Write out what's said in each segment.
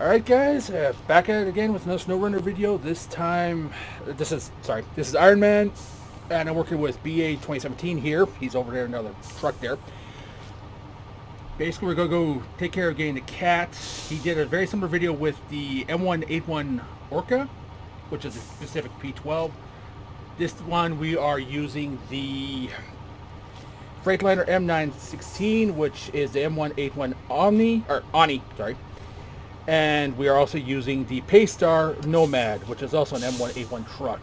Alright guys, back at it again with another SnowRunner video. This time, this is Iron Man, and I'm working with BA 2017 here. He's over there in another truck there. Basically, we're going to go take care of getting the cat. He did a very similar video with the M181 Orca, which is a specific P12. This one we are using the Freightliner M916, which is the M181 Oni, sorry. And we are also using the Paystar Nomad, which is also an M181 truck.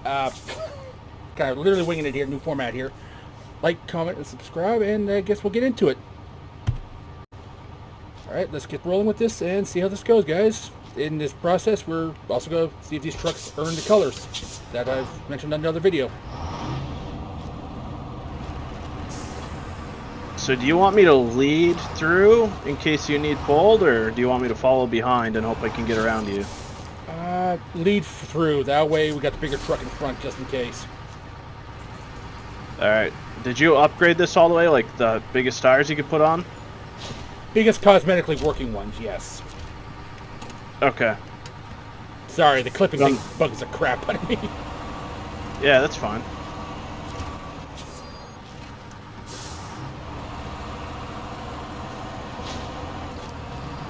Kind of literally winging it here, new format here. Like, comment, and subscribe, and I guess we'll get into it. Alright, let's get rolling with this and see how this goes, guys. In this process, we're also going to see if these trucks earn the colors that I've mentioned in another video. So do you want me to lead through in case you need bold, or do you want me to follow behind and hope I can get around you? Lead through. That way we got the bigger truck in front just in case. Alright. Did you upgrade this all the way, like the biggest tires you could put on? Biggest cosmetically working ones, yes. Okay. Sorry, the clipping thing bugs the crap out of me. Yeah, that's fine.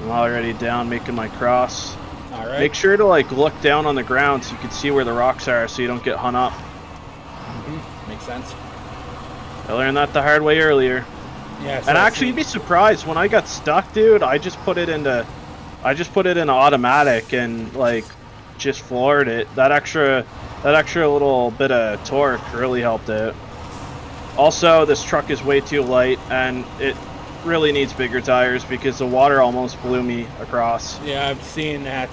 I'm already down making my cross. Alright. Make sure to like look down on the ground so you can see where the rocks are so you don't get hung up. Makes sense. I learned that the hard way earlier. Yeah. And actually, you'd be surprised when I got stuck, dude. I just put it into automatic and like just floored it. That extra little bit of torque really helped out. Also, this truck is way too light and it really needs bigger tires because the water almost blew me across. Yeah, I'm seeing that.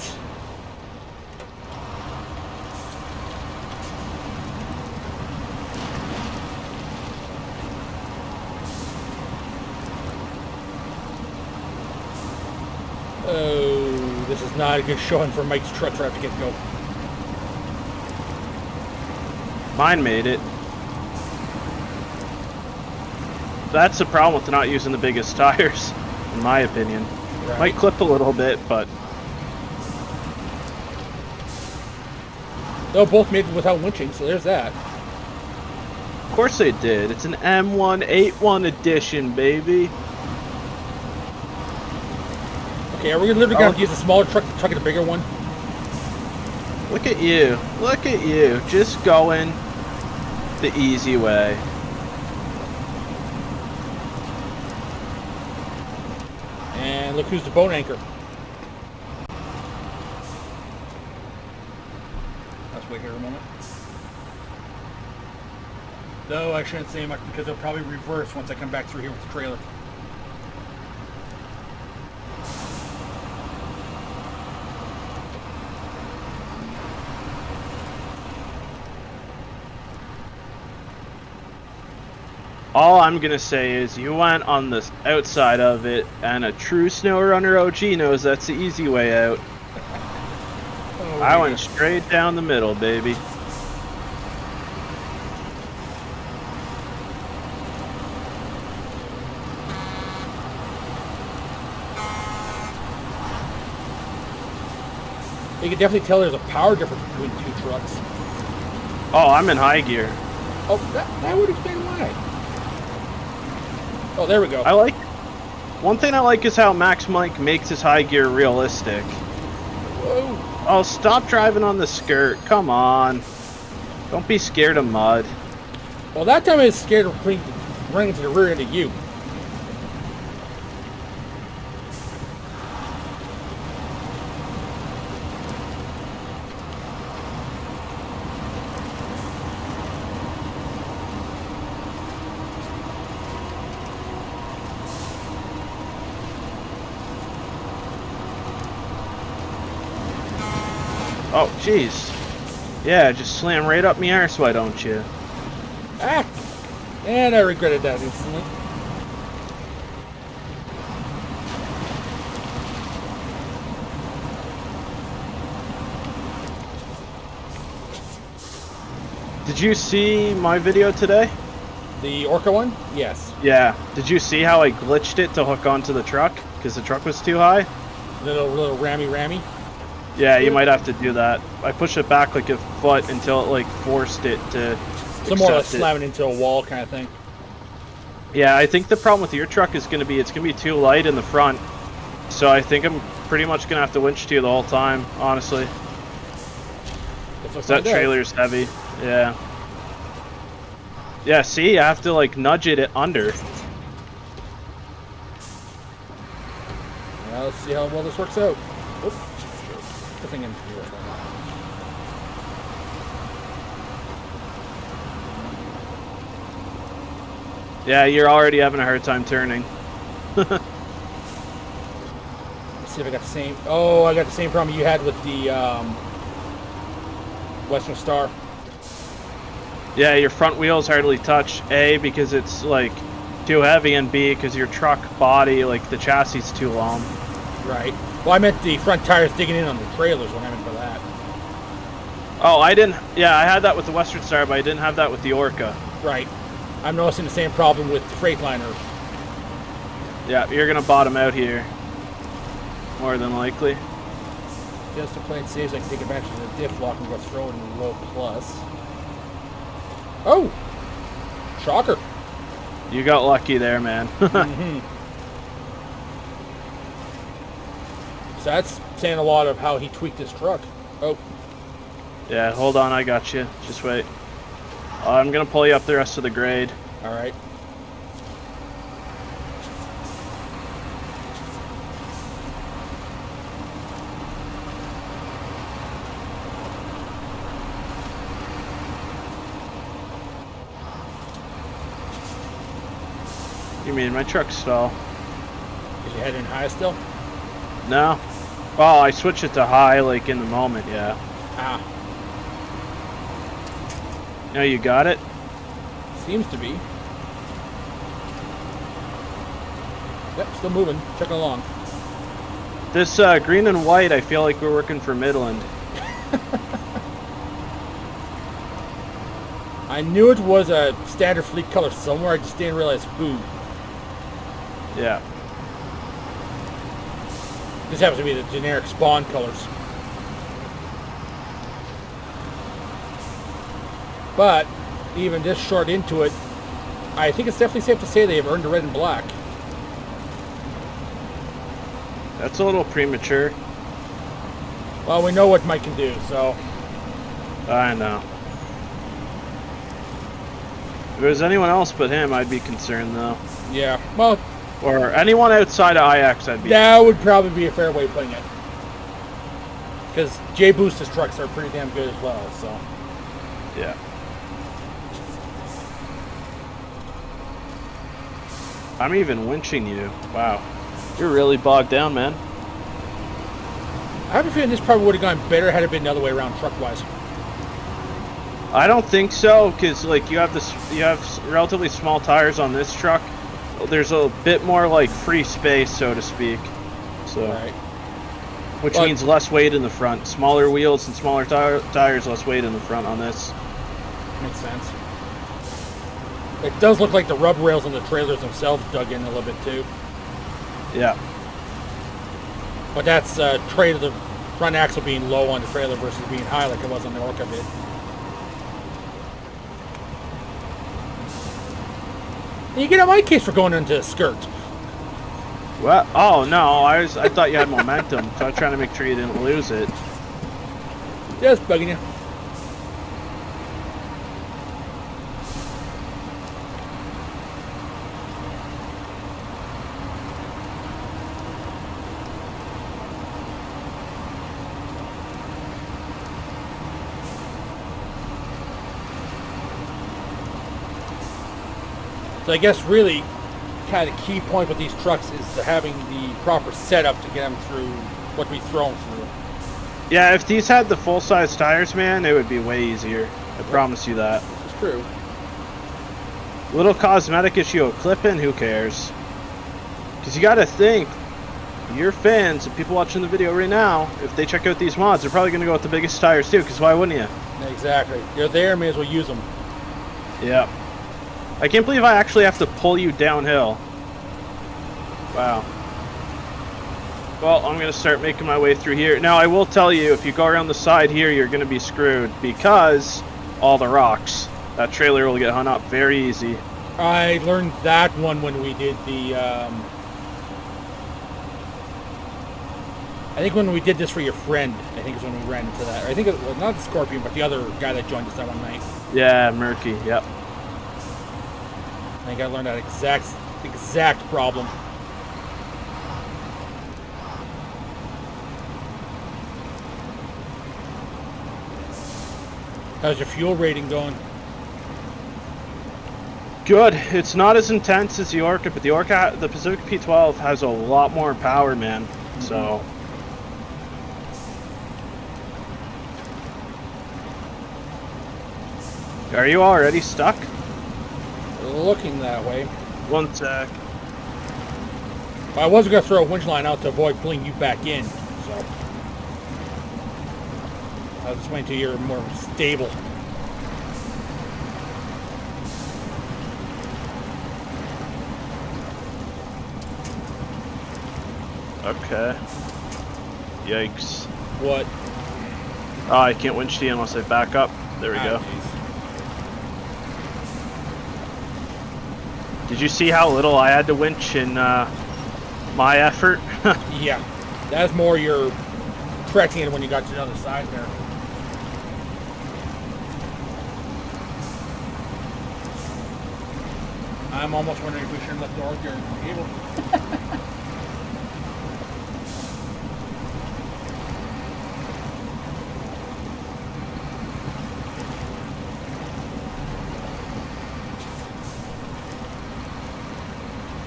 Oh, this is not a good showing for Mike's truck right to get go. Mine made it. That's the problem with not using the biggest tires, in my opinion. Right. Might clip a little bit, but... They both made it without winching, so there's that. Of course they did. It's an M181 edition, baby. Okay, are we literally going to use a smaller truck to chuck in a bigger one? Look at you. Look at you. Just going the easy way. And look who's the boat anchor. Let's wait here a moment. No, I shouldn't say much because they'll probably reverse once I come back through here with the trailer. All I'm gonna say is you went on the outside of it, and a true SnowRunner OG knows that's the easy way out. Oh, I went straight down the middle, baby. You can definitely tell there's a power difference between the two trucks. Oh, I'm in high gear. Oh, that would explain why. Oh, there we go. One thing I like is how Max Mike makes his high gear realistic. Whoa. Oh, stop driving on the skirt. Come on. Don't be scared of mud. Well, that time I was scared of running to the rear end of you. Oh, jeez. Yeah, just slam right up me arse, why don't you? Ah! And I regretted that instantly. Did you see my video today? The Orca one? Yes. Yeah. Did you see how I glitched it to hook onto the truck? Because the truck was too high? Little rammy. Yeah, you might have to do that. I pushed it back like a foot until it like forced it to So more or less accept it. slamming into a wall kind of thing. Yeah, I think the problem with your truck is going to be it's going to be too light in the front. So I think I'm pretty much going to have to winch to you the whole time, honestly. That trailer's heavy. Yeah. Yeah, see, I have to like nudge it under. Well, let's see how well this works out. Oops. The thing in here. Yeah, you're already having a hard time turning. Let's see if I got the same. Oh, I got the same problem you had with the Western Star. Yeah, your front wheels hardly touch. A, because it's like too heavy, and B, because your truck body, like the chassis is too long. Right. Well, I meant the front tires digging in on the trailers when I meant for that. Oh, I didn't. Yeah, I had that with the Western Star, but I didn't have that with the Orca. Right. I'm noticing the same problem with the Freightliner. Yeah, you're gonna bottom out here. More than likely. Just to play it safe, so I can take advantage of the diff lock and go throw it in low plus. Oh! Shocker. You got lucky there, man. Mm-hmm. So that's saying a lot of how he tweaked his truck. Oh. Yeah, hold on, I got you. Just wait. I'm gonna pull you up the rest of the grade. All right. You mean my truck's stall? Is your head in high still? No. Well, I switched it to high, like in the moment, yeah. Ah. No, you got it? Seems to be. Yep, still moving. Chugging along. This green and white, I feel like we're working for Midland. I knew it was a standard fleet color somewhere, I just didn't realize who. Yeah. This happens to be the generic spawn colors. But, even this short into it, I think it's definitely safe to say they have earned the red and black. That's a little premature. Well, we know what Mike can do, so... I know. If it was anyone else but him, I'd be concerned, though. Yeah, well... Or anyone outside of IX, I'd be... That would probably be a fair way of putting it. Because J-Boost's trucks are pretty damn good as well, so... Yeah. I'm even winching you. Wow. You're really bogged down, man. I have a feeling this probably would have gone better had it been the other way around truck-wise. I don't think so, because like you have relatively small tires on this truck. There's a bit more like free space, so to speak. So, Right. which means less weight in the front. Smaller wheels and smaller tires, less weight in the front on this. Makes sense. It does look like the rub rails on the trailers themselves dug in a little bit too. Yeah. But that's trait of the front axle being low on the trailer versus being high like it was on the Orca bit. And you get on my case for going into a skirt. What? Oh no, I thought you had momentum, so I was trying to make sure you didn't lose it. Just bugging you. So I guess really kind of key point with these trucks is having the proper setup to get them through what we throw them through. Yeah, if these had the full-size tires, man, it would be way easier. I promise you that. It's true. Little cosmetic issue of clipping, who cares? Because you got to think, your fans and people watching the video right now, if they check out these mods, they're probably going to go with the biggest tires too, because why wouldn't you? Exactly. You're there, may as well use them. Yeah. I can't believe I actually have to pull you downhill. Wow. Well, I'm going to start making my way through here. Now, I will tell you, if you go around the side here, you're going to be screwed because all the rocks. That trailer will get hung up very easy. I learned that one when we did the, I think when we did this for your friend, I think is when we ran into that. I think it was not the Scorpion, but the other guy that joined us that one night. Yeah, Murky, yep. I think I learned that exact problem. How's your fuel rating going? Good. It's not as intense as the Orca, but the Pacific P12 has a lot more power, man. Mm-hmm. So. Are you already stuck? Looking that way. One sec. I was going to throw a winch line out to avoid pulling you back in, so. I was just waiting until you're more stable. Okay. Yikes. What? Oh, I can't winch to you unless I back up. There we go. Geez. Did you see how little I had to winch in my effort? Yeah. That's more your correcting it when you got to the other side there. I'm almost wondering if we should have left the Orc there on the table.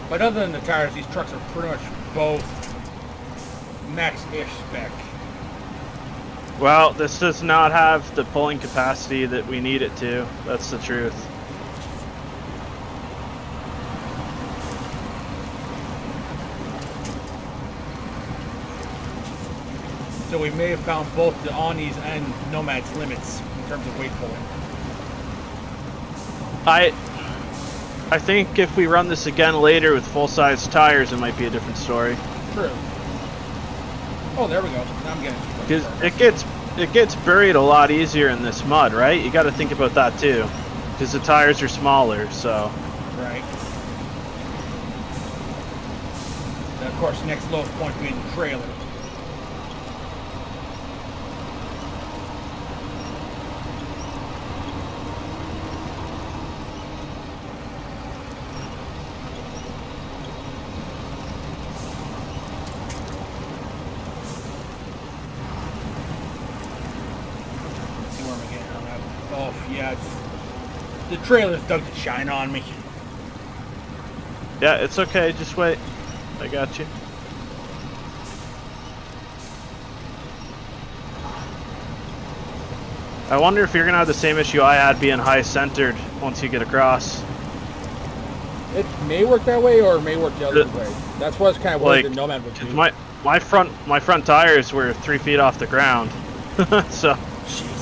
But other than the tires, these trucks are pretty much both max-ish spec. Well, this does not have the pulling capacity that we need it to. That's the truth. So we may have found both the Onis and Nomad's limits in terms of weight pulling. I think if we run this again later with full-size tires, it might be a different story. True. Oh, there we go. Now I'm getting. Because it gets buried a lot easier in this mud, right? You got to think about that too, because the tires are smaller. So. Right. And of course, next lowest point being the trailer. Yeah, the trailer's dug to shine on me. Yeah, it's okay. Just wait. I got you. I wonder if you're going to have the same issue I had being high-centered once you get across. It may work that way or it may work the other way. That's what I was kind of worried that Nomad would do. My front tires were 3 feet off the ground. So. Jeez.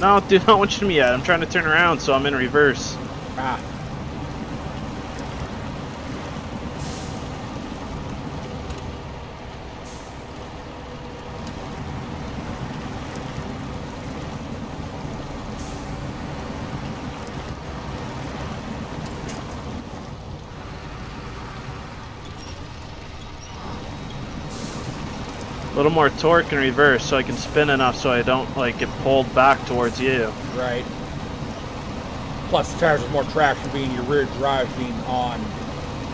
No, do not winch to me yet. I'm trying to turn around, so I'm in reverse. Ah. A little more torque in reverse so I can spin enough so I don't like get pulled back towards you. Right. Plus the tires with more traction being your rear drive being on.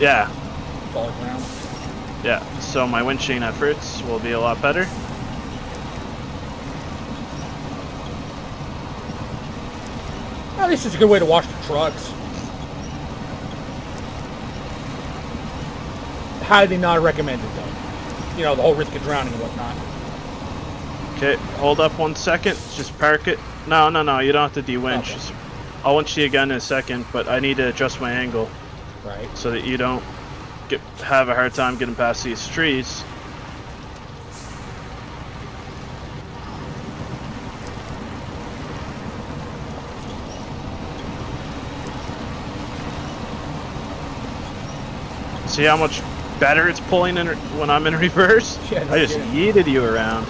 Yeah. Solid ground. Yeah. So my winching efforts will be a lot better. At least it's a good way to wash the trucks. Highly not recommended though. You know, the whole risk of drowning and whatnot. Okay, hold up 1 second. Just park it. No, you don't have to de-winch. Okay. I'll winch you again in a second, but I need to adjust my angle. Right. So that you don't have a hard time getting past these trees. See how much better it's pulling in when I'm in reverse? Yeah, no I just kidding. yeeted you around.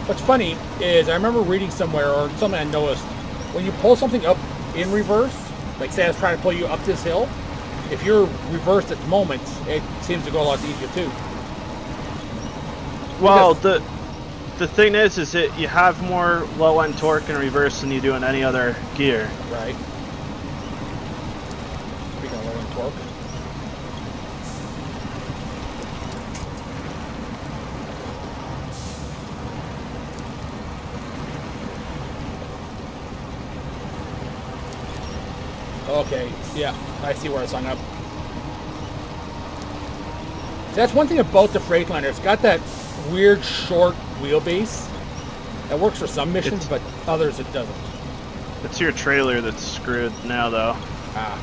What's funny is I remember reading somewhere, or something I noticed, when you pull something up in reverse, like say I was trying to pull you up this hill, if you're reversed at moments, it seems to go a lot easier too. Well, Because, the thing is that you have more low end torque in reverse than you do in any other gear. right. Speaking of low end torque. Okay, yeah, I see where it's hung up. That's one thing about the Freightliner. It's got that weird short wheelbase. That works for some missions, but others it doesn't. It's your trailer that's screwed now, though. Ah.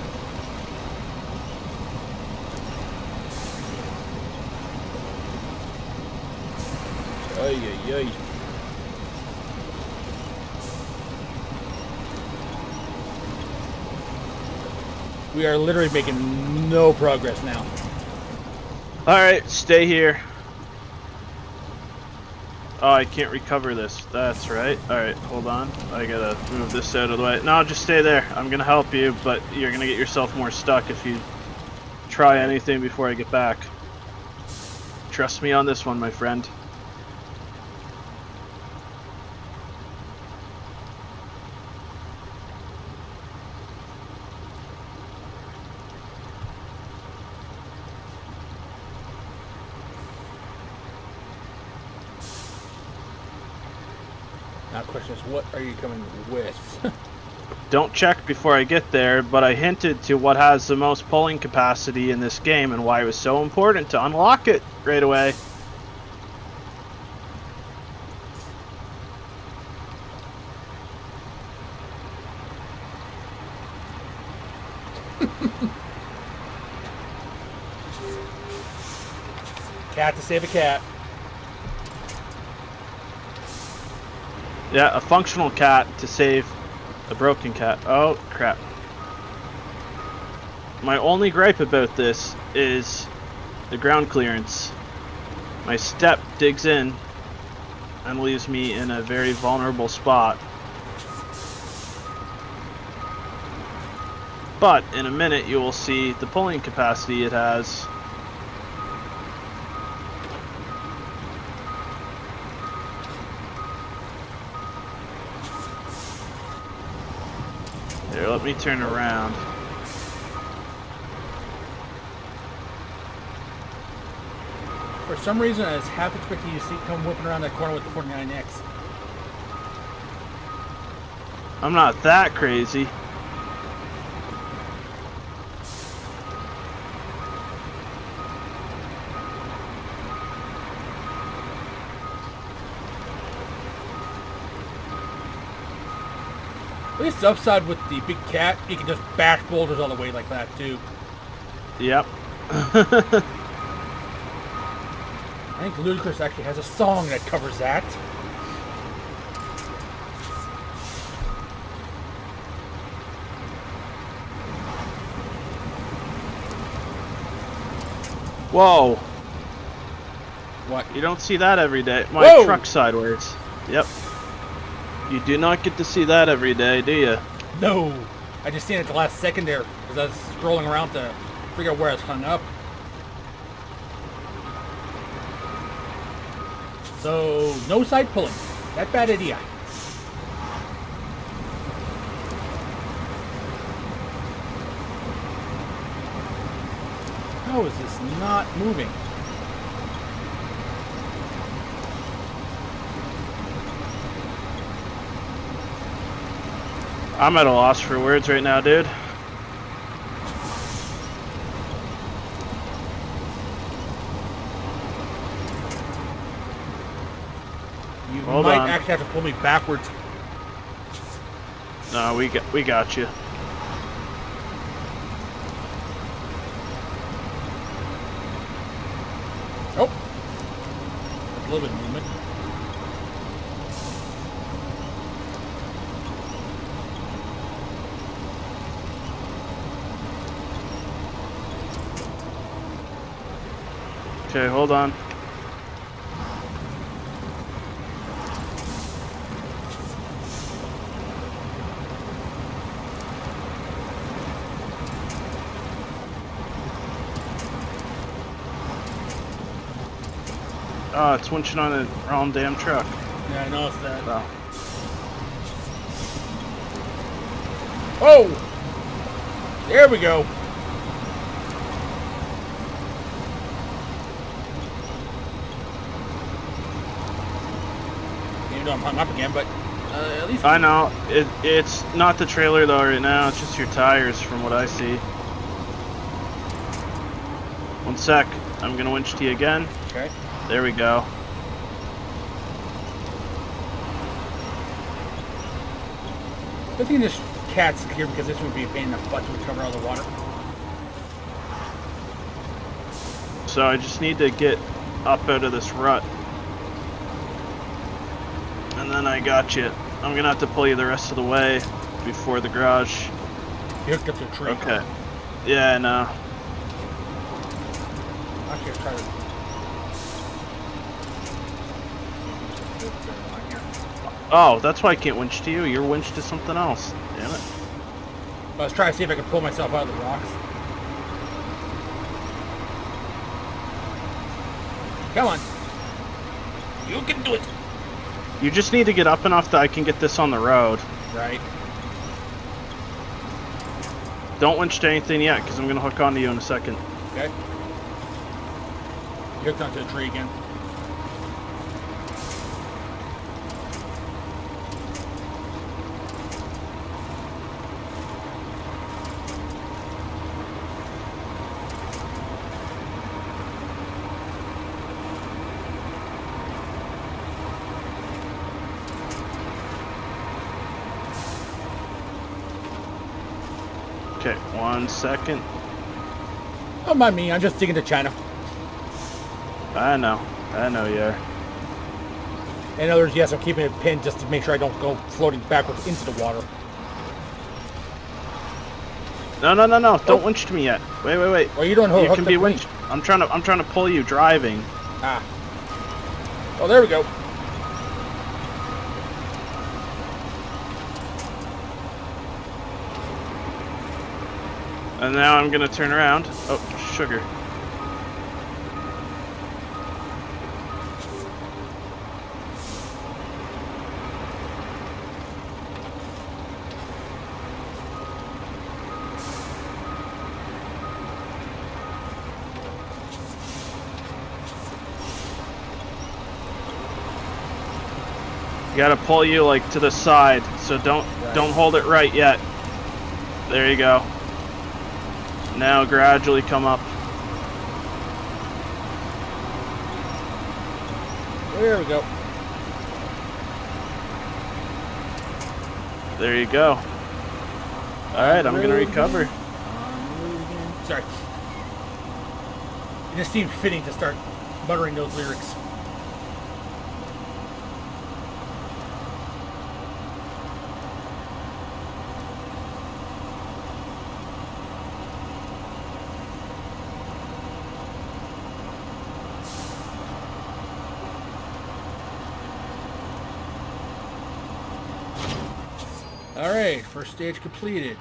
Ay, ay, ay. We are literally making no progress now. Alright, stay here. Oh, I can't recover this. That's right. Alright, hold on. I gotta move this out of the way. No, just stay there. I'm gonna help you, but you're gonna get yourself more stuck if you try anything before I get back. Trust me on this one, my friend. Now the question is, what are you coming with? Don't check before I get there, but I hinted to what has the most pulling capacity in this game and why it was so important to unlock it right away. Cat to save a cat. Yeah, a functional cat to save a broken cat. Oh, crap. My only gripe about this is the ground clearance. My step digs in and leaves me in a very vulnerable spot. But in a minute you will see the pulling capacity it has. Here, let me turn around. For some reason, I was half expecting you to see come whipping around that corner with the 49X. I'm not that crazy. At least the upside with the big cat, you can just bash boulders all the way like that too. Yep. I think Ludacris actually has a song that covers that. Whoa. What? You don't see that every day. My Whoa! truck sideways. Yep. You do not get to see that every day, do you? No! I just seen it the last second there because I was scrolling around to figure out where I was hung up. So, no side pulling. That bad idea. How is this not moving? I'm at a loss for words right now, dude. You Hold might on. actually have to pull me backwards. No, we got you. Oh! That's a little bit of movement. Okay, hold on. Oh, it's winching on the wrong damn truck. Yeah, I noticed that. Oh. Oh! There we go. Even though I'm hung up again, but at least... I know. It's not the trailer though right now, it's just your tires from what I see. One sec. I'm gonna winch to you again. Okay. There we go. Good thing this cat's here because this would be a pain in the butt to recover all the water. So I just need to get up out of this rut. And then I got you. I'm gonna have to pull you the rest of the way before the garage. You hooked up to a tree. Okay. Yeah, no. Actually, I'll try to... Oh, that's why I can't winch to you. You're winched to something else. Damn it. I was trying to see if I could pull myself out of the rocks. Come on. You can do it. You just need to get up enough that I can get this on the road. Right. Don't winch to anything yet, because I'm going to hook onto you in a second. Okay. You hooked onto the tree again. Okay, 1 second. Don't mind me, I'm just digging to China. I know you are. In other words, yes, I'm keeping it pinned just to make sure I don't go floating backwards into the water. No, don't winch to me yet. Wait. Well, you don't hook You can be up to me. winched. I'm trying to pull you driving. Ah. Oh, there we go. And now I'm gonna turn around. Oh, sugar. You gotta pull you like to the side, so don't hold it right yet. There you go. Now gradually come up. There we go. There you go. Alright, I'm gonna recover. Sorry. It just seemed fitting to start muttering those lyrics. Alright, first stage completed.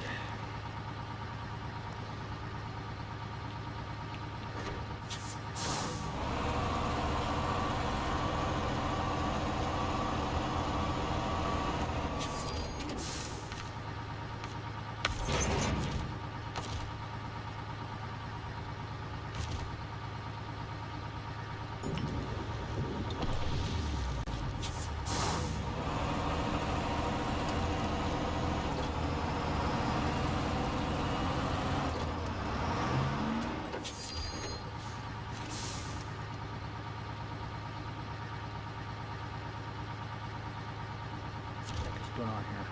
What's going on here?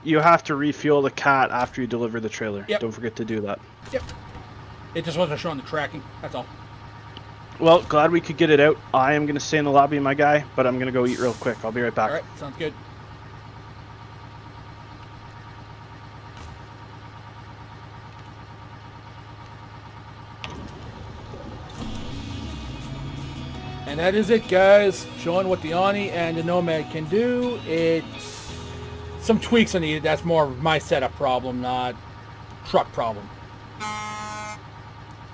You have to refuel the cat after you deliver the trailer. Yep. Don't forget to do that. Yep. It just wasn't showing the tracking, that's all. Well, glad we could get it out. I am going to stay in the lobby, my guy, but I'm going to go eat real quick. I'll be right back. Alright, sounds good. And that is it, guys. Showing what the Oni and the Nomad can do. It's some tweaks are needed. That's more of my setup problem, not truck problem.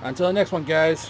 Until the next one, guys.